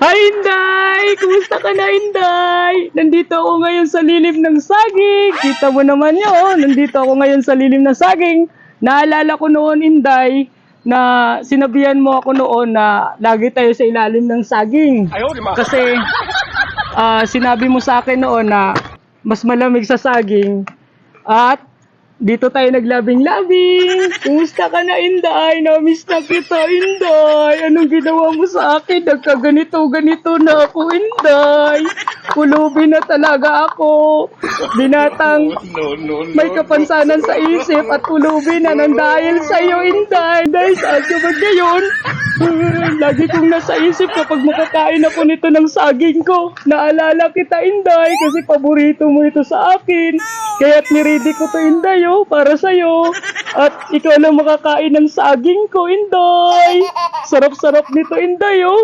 Hi, Inday! Kumusta ka na, Inday? Nandito ako ngayon sa lilim ng saging. Kita mo naman yun. Nandito ako ngayon sa lilim ng saging. Naalala ko noon, Inday, na sinabihan mo ako noon na lagi tayo sa ilalim ng saging. Kasi sinabi mo sa akin noon na mas malamig sa saging. At dito tayo naglabing-labing. Kumusta ka na, Inday? Namiss na kita, Inday. Anong ginawa mo sa akin? Nagkaganito-ganito na ako, Inday. Pulubi na talaga ako. Binatang may kapansanan sa isip at pulubi na nang dahil sa iyo, Inday. Inday, saan ka ba ngayon? Lagi kong nasa isip kapag makakain ako nito ng saging ko. Naalala kita, Inday, kasi paborito mo ito sa akin. Kaya't niredy ko to, Inday, para sa'yo. At ikaw lang makakain ng saging ko, Inday. Sarap-sarap nito, Inday,